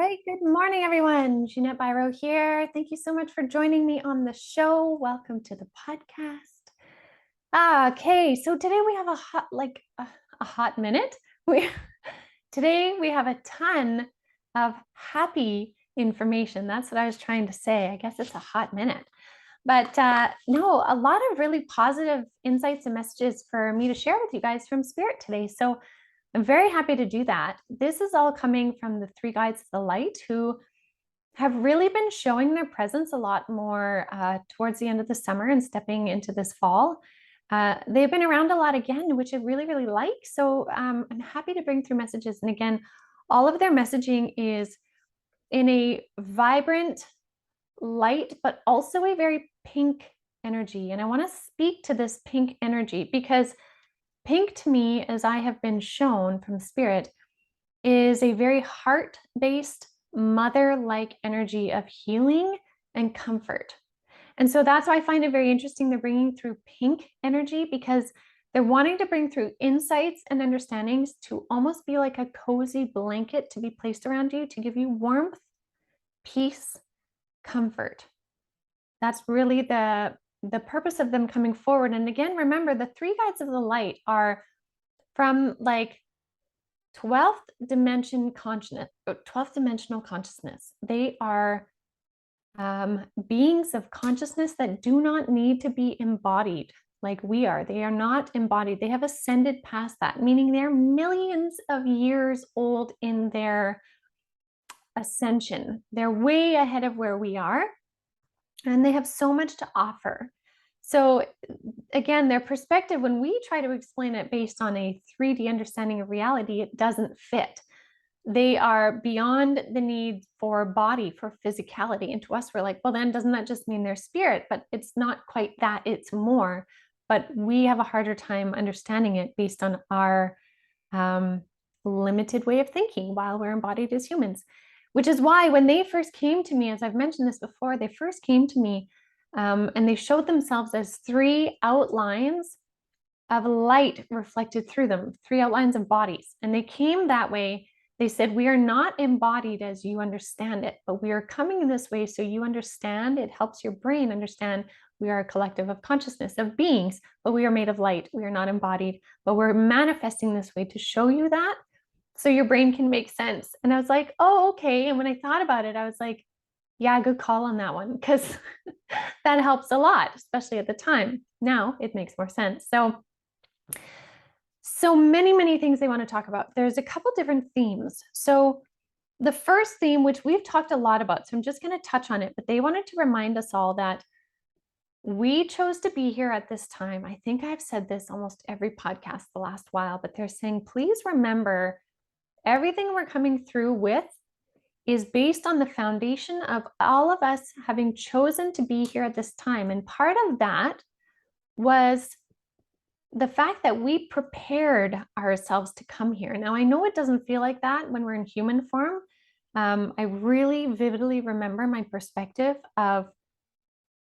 right. Good morning, everyone. Ginette Biro here. Thank you so much for joining me on the show. Welcome to the podcast. Okay, so today we have a hot minute. Today we have a ton of happy information. That's what I was trying to say. I guess it's a hot minute. But no, a lot of really positive insights and messages for me to share with you guys from Spirit today. So I'm very happy to do that. This is all coming from the three guides of the light who have really been showing their presence a lot more towards the end of the summer and stepping into this fall. They've been around a lot again, which I really, really like. So I'm happy to bring through messages. And again, all of their messaging is in a vibrant light, but also a very pink energy. And I want to speak to this pink energy because pink to me, as I have been shown from Spirit, is a very heart-based, mother-like energy of healing and comfort. And so that's why I find it very interesting they're bringing through pink energy, because they're wanting to bring through insights and understandings to almost be like a cozy blanket to be placed around you, to give you warmth, peace, comfort. That's really the purpose of them coming forward. And again, remember, the three guides of the light are from like 12th dimensional consciousness. They are beings of consciousness that do not need to be embodied like we are. They are not embodied. They have ascended past that, meaning they're millions of years old in their ascension. They're way ahead of where we are, and they have so much to offer. So again, their perspective, when we try to explain it based on a 3D understanding of reality, it doesn't fit. They are beyond the need for body, for physicality. And to us, we're like, well, then doesn't that just mean they're spirit? But it's not quite that, it's more. But we have a harder time understanding it based on our limited way of thinking while we're embodied as humans. Which is why when they first came to me, as I've mentioned this before, they first came to me and they showed themselves as three outlines of light reflected through them, three outlines of bodies. And they came that way. They said, we are not embodied as you understand it, but we are coming in this way so you understand. It helps your brain understand we are a collective of consciousness, of beings, but we are made of light. We are not embodied, but we're manifesting this way to show you that so your brain can make sense. And I was like, oh, okay. And when I thought about it, I was like, yeah, good call on that one, because that helps a lot, especially at the time. Now it makes more sense. So many things they want to talk about. There's a couple different themes. So the first theme, which we've talked a lot about, so I'm just going to touch on it, but they wanted to remind us all that we chose to be here at this time. I think I've said this almost every podcast the last while, but they're saying, please remember everything we're coming through with is based on the foundation of all of us having chosen to be here at this time. And part of that was the fact that we prepared ourselves to come here. Now, I know it doesn't feel like that when we're in human form. I really vividly remember my perspective of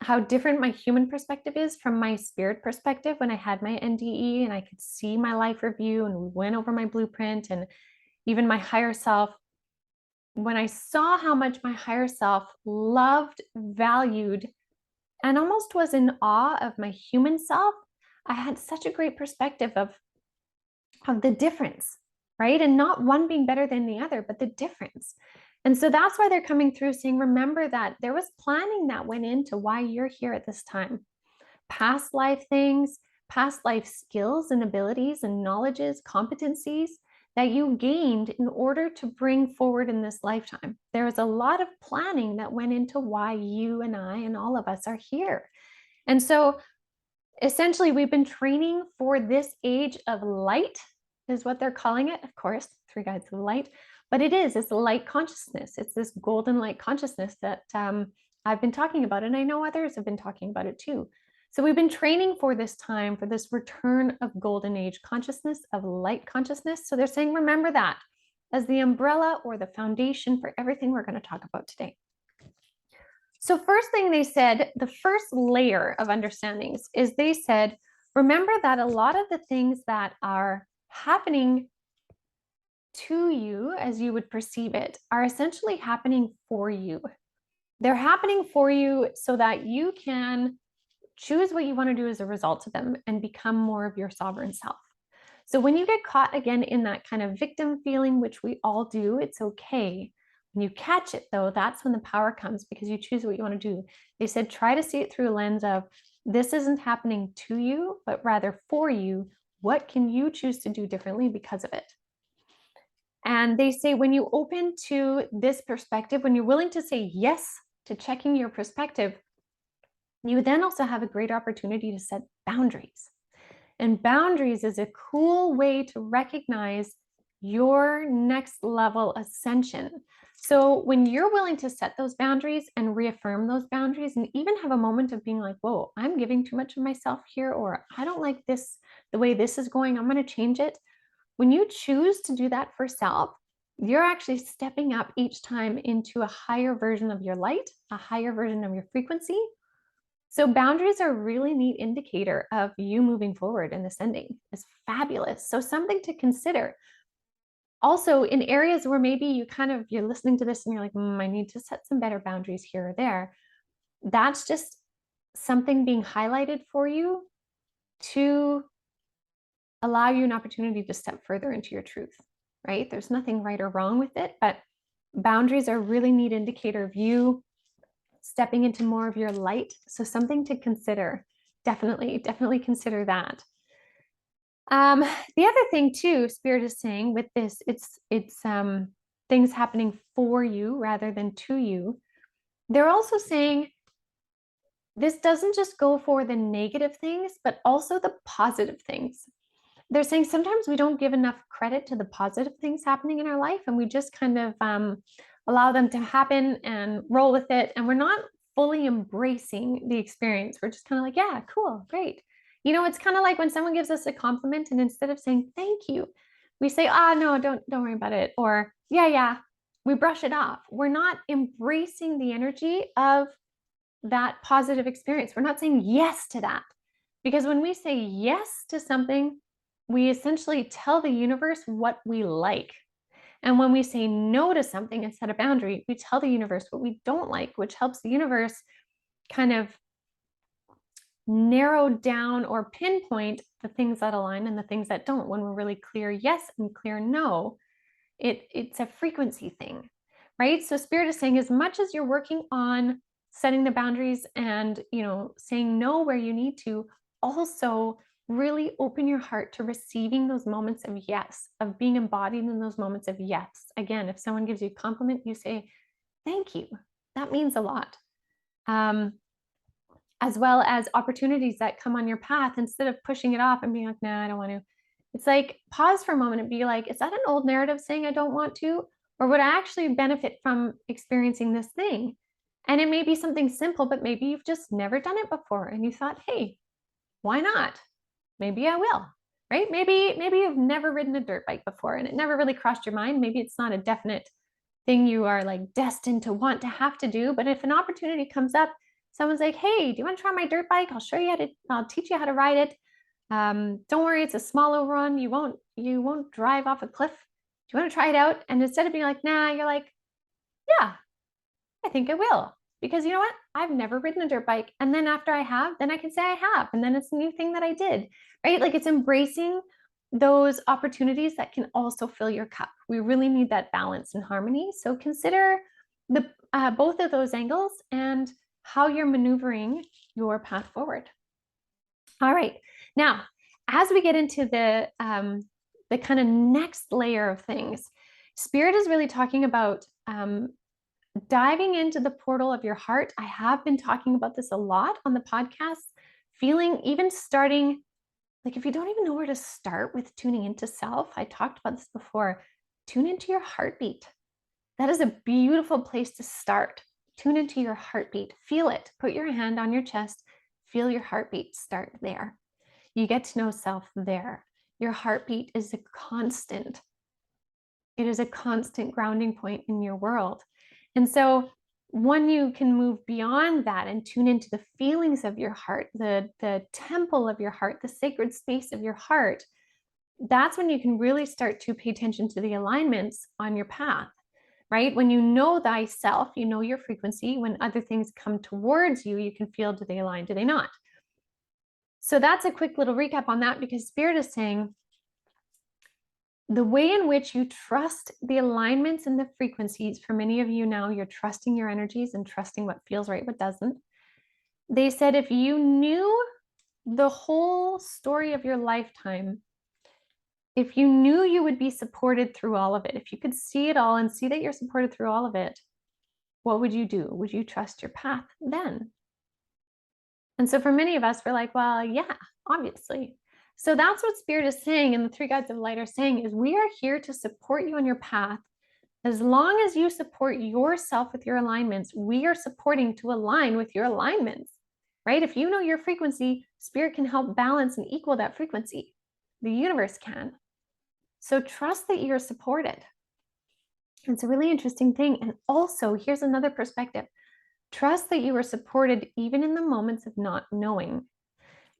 how different my human perspective is from my spirit perspective when I had my NDE and I could see my life review and we went over my blueprint and even my higher self. When I saw how much my higher self loved, valued, and almost was in awe of my human self, I had such a great perspective of the difference, right? And not one being better than the other, but the difference. And so that's why they're coming through saying, remember that there was planning that went into why you're here at this time. Past life things, past life skills and abilities and knowledges, competencies that you gained in order to bring forward in this lifetime. There was a lot of planning that went into why you and I and all of us are here. And so essentially, we've been training for this age of light, is what they're calling it. Of course, three guides of light, but it's light consciousness. It's this golden light consciousness that I've been talking about, and I know others have been talking about it too. So we've been training for this time, for this return of golden age consciousness, of light consciousness. So they're saying, remember that as the umbrella or the foundation for everything we're going to talk about today. So first thing they said, the first layer of understandings is they said, remember that a lot of the things that are happening to you as you would perceive it are essentially happening for you. They're happening for you so that you can choose what you want to do as a result of them and become more of your sovereign self. So when you get caught again in that kind of victim feeling, which we all do, it's okay. When you catch it though, that's when the power comes because you choose what you want to do. They said, try to see it through a lens of this isn't happening to you, but rather for you. What can you choose to do differently because of it? And they say, when you open to this perspective, when you're willing to say yes to checking your perspective, you then also have a great opportunity to set boundaries. And boundaries is a cool way to recognize your next level ascension. So when you're willing to set those boundaries and reaffirm those boundaries, and even have a moment of being like, whoa, I'm giving too much of myself here, or I don't like this, the way this is going, I'm going to change it. When you choose to do that for self, you're actually stepping up each time into a higher version of your light, a higher version of your frequency. So boundaries are a really neat indicator of you moving forward and ascending. It's fabulous. So something to consider. Also, in areas where maybe you're listening to this and you're like, I need to set some better boundaries here or there. That's just something being highlighted for you to allow you an opportunity to step further into your truth, right? There's nothing right or wrong with it, but boundaries are a really neat indicator of you stepping into more of your light. So something to consider. Definitely consider that. The other thing too, Spirit is saying with this, it's things happening for you rather than to you. They're also saying this doesn't just go for the negative things, but also the positive things. They're saying sometimes we don't give enough credit to the positive things happening in our life, and we just kind of allow them to happen and roll with it. And we're not fully embracing the experience. We're just kind of like, yeah, cool, great. It's kind of like when someone gives us a compliment, and instead of saying thank you, we say, no, don't worry about it. Or yeah, we brush it off. We're not embracing the energy of that positive experience. We're not saying yes to that. Because when we say yes to something, we essentially tell the universe what we like. And when we say no to something and set a boundary, we tell the universe what we don't like, which helps the universe kind of narrow down or pinpoint the things that align and the things that don't. When we're really clear yes and clear no, it's a frequency thing, right? So Spirit is saying, as much as you're working on setting the boundaries and saying no where you need to, also really open your heart to receiving those moments of yes, of being embodied in those moments of yes. Again, if someone gives you a compliment, you say thank you. That means a lot. As well as opportunities that come on your path, instead of pushing it off and being like, nah, I don't want to. It's like, pause for a moment and be like, is that an old narrative saying I don't want to? Or would I actually benefit from experiencing this thing? And it may be something simple, but maybe you've just never done it before. And you thought, hey, why not? Maybe I will, right? Maybe you've never ridden a dirt bike before and it never really crossed your mind. Maybe it's not a definite thing you are like destined to want to have to do. But if an opportunity comes up, someone's like, hey, do you want to try my dirt bike? I'll teach you how to ride it. Don't worry, it's a small overrun. You won't drive off a cliff. Do you want to try it out? And instead of being like, nah, you're like, yeah, I think I will. Because you know what? I've never ridden a dirt bike. And then after I have, then I can say I have. And then it's a new thing that I did, right? Like, it's embracing those opportunities that can also fill your cup. We really need that balance and harmony. So consider the both of those angles and how you're maneuvering your path forward. All right. Now, as we get into the kind of next layer of things, Spirit is really talking about diving into the portal of your heart. I have been talking about this a lot on the podcast, even starting, like, if you don't even know where to start with tuning into self, I talked about this before, tune into your heartbeat. That is a beautiful place to start. Tune into your heartbeat. Feel it. Put your hand on your chest. Feel your heartbeat. Start there. You get to know self there. Your heartbeat is a constant. It is a constant grounding point in your world. And so when you can move beyond that and tune into the feelings of your heart, the temple of your heart, the sacred space of your heart, that's when you can really start to pay attention to the alignments on your path, right? When you know thyself, you know your frequency. When other things come towards you, you can feel, do they align? Do they not? So that's a quick little recap on that, because Spirit is saying the way in which you trust the alignments and the frequencies, for many of you now, you're trusting your energies and trusting what feels right, what doesn't. They said if you knew the whole story of your lifetime, if you knew you would be supported through all of it, if you could see it all and see that you're supported through all of it, what would you do? Would you trust your path then? And so for many of us, we're like, well, yeah, obviously. So that's what Spirit is saying, and the three guides of light are saying, is we are here to support you on your path. As long as you support yourself with your alignments, we are supporting to align with your alignments, right? If you know your frequency, Spirit can help balance and equal that frequency. The universe can. So trust that you're supported. It's a really interesting thing. And also, here's another perspective. Trust that you are supported even in the moments of not knowing.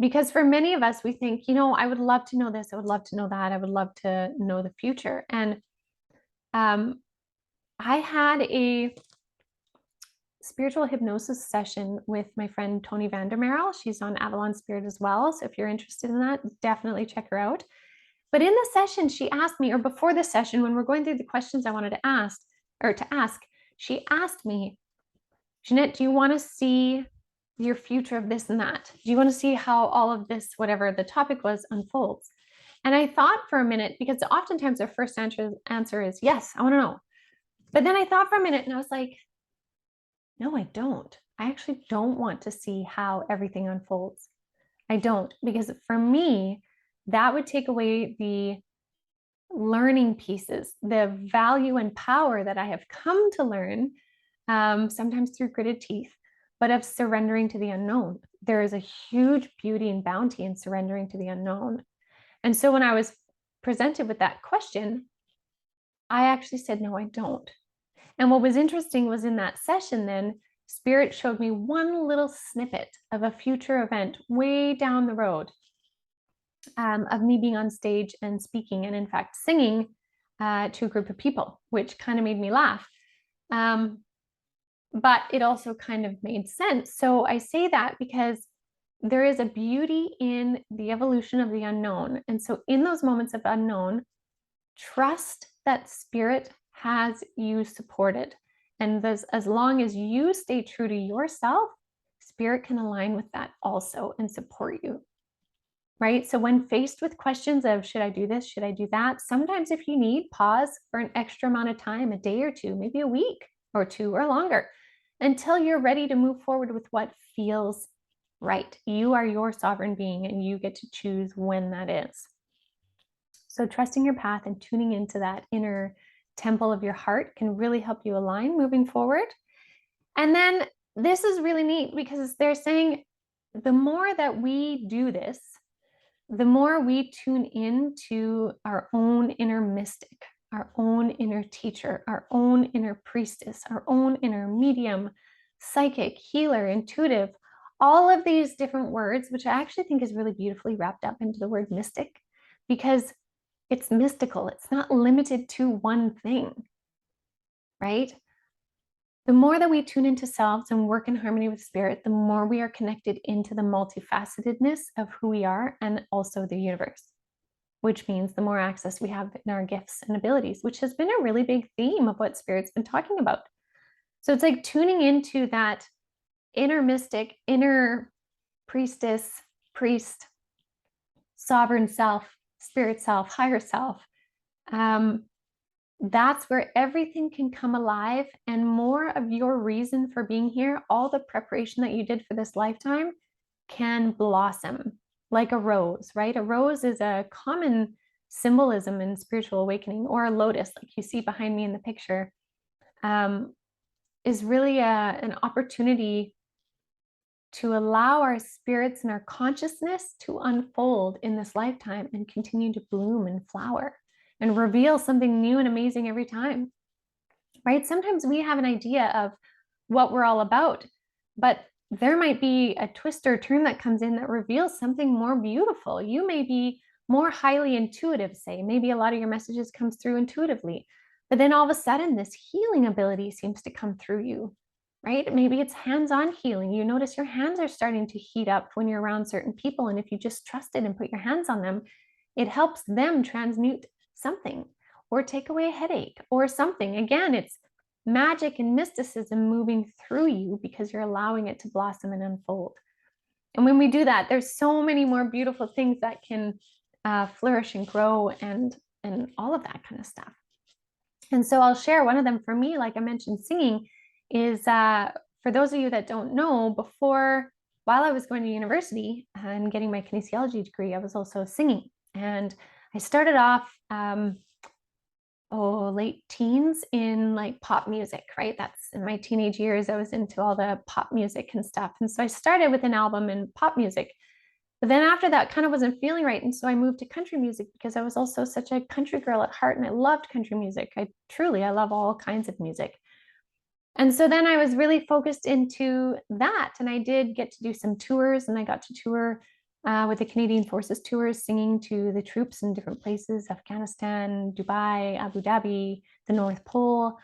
Because for many of us, we think, I would love to know this. I would love to know that. I would love to know the future. And I had a spiritual hypnosis session with my friend Tony Vandermeerl. She's on Avalon Spirit as well. So if you're interested in that, definitely check her out. But in the session, she asked me, or before the session, when we're going through the questions I wanted to ask, she asked me, Ginette, do you want to see your future of this and that? Do you want to see how all of this, whatever the topic was, unfolds? And I thought for a minute, because oftentimes our first answer is, yes, I want to know. But then I thought for a minute and I was like, no, I don't. I actually don't want to see how everything unfolds. I don't, because for me, that would take away the learning pieces, the value and power that I have come to learn, sometimes through gritted teeth, but of surrendering to the unknown. There is a huge beauty and bounty in surrendering to the unknown. And so when I was presented with that question, I actually said, no, I don't. And what was interesting was in that session, then Spirit showed me one little snippet of a future event way down the road, of me being on stage and speaking, and in fact singing to a group of people, which kind of made me laugh. But it also kind of made sense. So I say that because there is a beauty in the evolution of the unknown. And so in those moments of unknown, trust that Spirit has you supported. And as long as you stay true to yourself, Spirit can align with that also and support you. Right? So when faced with questions of, should I do this? Should I do that? Sometimes if you need, pause for an extra amount of time, a day or two, maybe a week or two or longer, until you're ready to move forward with what feels right. You are your sovereign being and you get to choose when that is. So trusting your path and tuning into that inner temple of your heart can really help you align moving forward. And then this is really neat, because they're saying the more that we do this, the more we tune into our own inner mystic, our own inner teacher, our own inner priestess, our own inner medium, psychic, healer, intuitive, all of these different words, which I actually think is really beautifully wrapped up into the word mystic, because it's mystical. It's not limited to one thing, right? The more that we tune into selves and work in harmony with Spirit, the more we are connected into the multifacetedness of who we are and also the universe, which means the more access we have in our gifts and abilities, which has been a really big theme of what Spirit's been talking about. So it's like tuning into that inner mystic, inner priestess, priest, sovereign self, spirit self, higher self. That's where everything can come alive, and more of your reason for being here, all the preparation that you did for this lifetime, can blossom like a rose, right? A rose is a common symbolism in spiritual awakening, or a lotus, like you see behind me in the picture, is really an opportunity to allow our spirits and our consciousness to unfold in this lifetime and continue to bloom and flower and reveal something new and amazing every time, right? Sometimes we have an idea of what we're all about, but there might be a twist or turn that comes in that reveals something more beautiful. You may be more highly intuitive, say. Maybe a lot of your messages comes through intuitively, but then all of a sudden this healing ability seems to come through you, right? Maybe it's hands-on healing. You notice your hands are starting to heat up when you're around certain people. And if you just trust it and put your hands on them, it helps them transmute something or take away a headache or something. Again, it's magic and mysticism moving through you because you're allowing it to blossom and unfold. And when we do that, there's so many more beautiful things that can flourish and grow and all of that kind of stuff. And so I'll share one of them for me, like I mentioned, singing is for those of you that don't know, while I was going to university and getting my kinesiology degree, I was also singing. And I started off late teens in like pop music, right? That's in my teenage years. I was into all the pop music and stuff. And so I started with an album in pop music. But then after that, kind of wasn't feeling right. And so I moved to country music because I was also such a country girl at heart and I loved country music. I love all kinds of music. And so then I was really focused into that. And I did get to do some tours and I got to tour with the Canadian Forces tours, singing to the troops in different places, Afghanistan, Dubai, Abu Dhabi, the North Pole,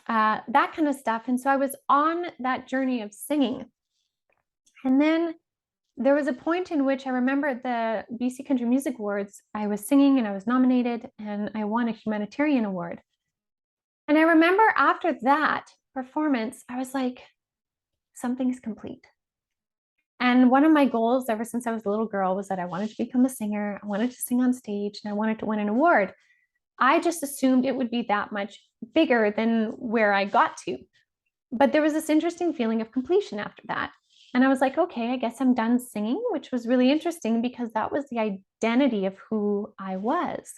that kind of stuff. And so I was on that journey of singing. And then there was a point in which I remember the BC Country Music Awards, I was singing and I was nominated and I won a humanitarian award. And I remember after that performance, I was like, something's complete. And one of my goals ever since I was a little girl was that I wanted to become a singer. I wanted to sing on stage and I wanted to win an award. I just assumed it would be that much bigger than where I got to. But there was this interesting feeling of completion after that. And I was like, okay, I guess I'm done singing, which was really interesting because that was the identity of who I was.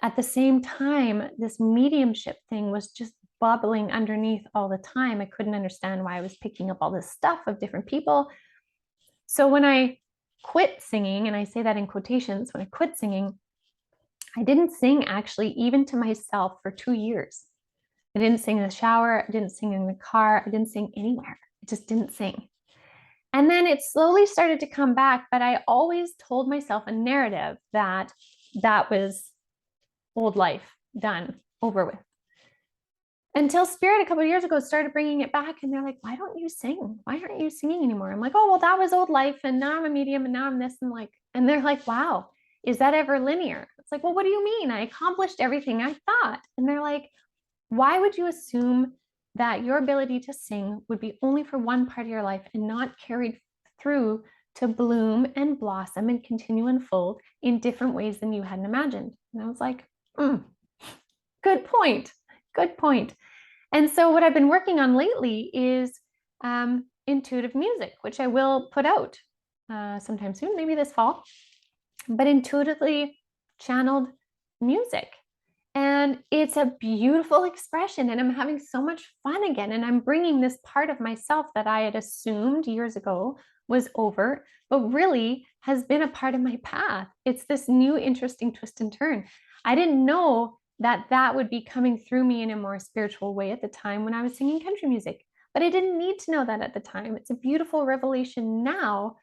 At the same time, this mediumship thing was just bubbling underneath all the time. I couldn't understand why I was picking up all this stuff of different people. So when I quit singing, and I say that in quotations, when I quit singing, I didn't sing actually even to myself for 2 years. I didn't sing in the shower. I didn't sing in the car. I didn't sing anywhere. I just didn't sing. And then it slowly started to come back, but I always told myself a narrative that that was old life, done, over with. Until Spirit a couple of years ago started bringing it back and they're like, why don't you sing? Why aren't you singing anymore? I'm like, oh, well, that was old life. And now I'm a medium and now I'm this and they're like, wow, is that ever linear? It's like, well, what do you mean? I accomplished everything I thought. And they're like, why would you assume that your ability to sing would be only for one part of your life and not carried through to bloom and blossom and continue and unfold in different ways than you hadn't imagined? And I was like, good point. Good point. And so what I've been working on lately is intuitive music, which I will put out sometime soon, maybe this fall, but intuitively channeled music. And it's a beautiful expression and I'm having so much fun again. And I'm bringing this part of myself that I had assumed years ago was over, but really has been a part of my path. It's this new interesting twist and turn. I didn't know that would be coming through me in a more spiritual way at the time when I was singing country music, but I didn't need to know that at the time. It's a beautiful revelation now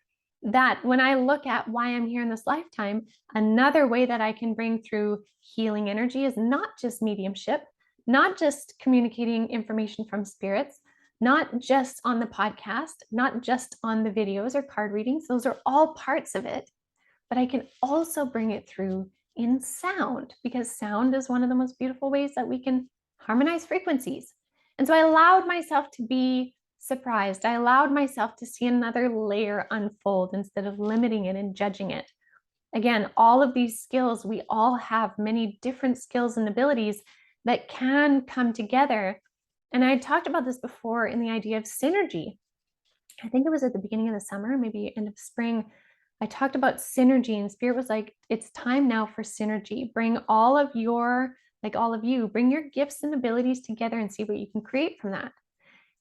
that when I look at why I'm here in this lifetime, another way that I can bring through healing energy is not just mediumship, not just communicating information from spirits, not just on the podcast, not just on the videos or card readings. Those are all parts of it, but I can also bring it through in sound because sound is one of the most beautiful ways that we can harmonize frequencies. And so I allowed myself to be surprised. I allowed myself to see another layer unfold instead of limiting it and judging it. Again, all of these skills, we all have many different skills and abilities that can come together. And I talked about this before in the idea of synergy. I think it was at the beginning of the summer, maybe end of spring. I talked about synergy and Spirit was like, it's time now for synergy. Bring all of you, bring your gifts and abilities together and see what you can create from that.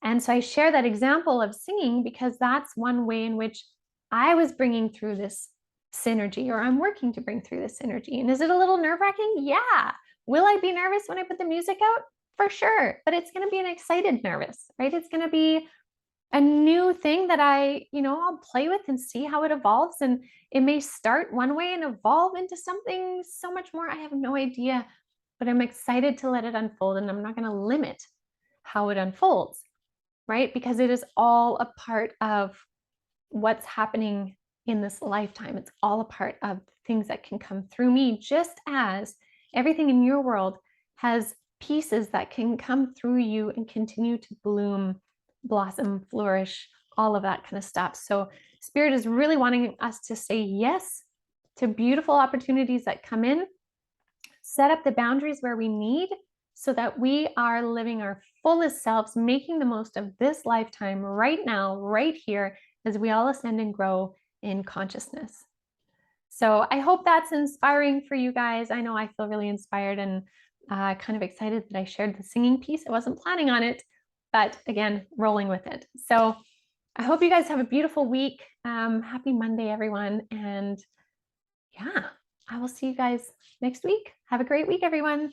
And so I share that example of singing because that's one way in which I was bringing through this synergy, or I'm working to bring through this synergy. And is it a little nerve-wracking? Yeah. Will I be nervous when I put the music out? For sure. But it's going to be an excited nervous, right? It's going to be a new thing that I'll play with and see how it evolves. And it may start one way and evolve into something so much more. I have no idea, but I'm excited to let it unfold, and I'm not going to limit how it unfolds, right? Because it is all a part of what's happening in this lifetime. It's all a part of things that can come through me, just as everything in your world has pieces that can come through you and continue to bloom, blossom, flourish, all of that kind of stuff. So Spirit is really wanting us to say yes to beautiful opportunities that come in, set up the boundaries where we need, so that we are living our fullest selves, making the most of this lifetime right now, right here, as we all ascend and grow in consciousness. So I hope that's inspiring for you guys. I know I feel really inspired and kind of excited that I shared the singing piece. I wasn't planning on it, but again, rolling with it. So I hope you guys have a beautiful week. Happy Monday, everyone. And yeah, I will see you guys next week. Have a great week, everyone.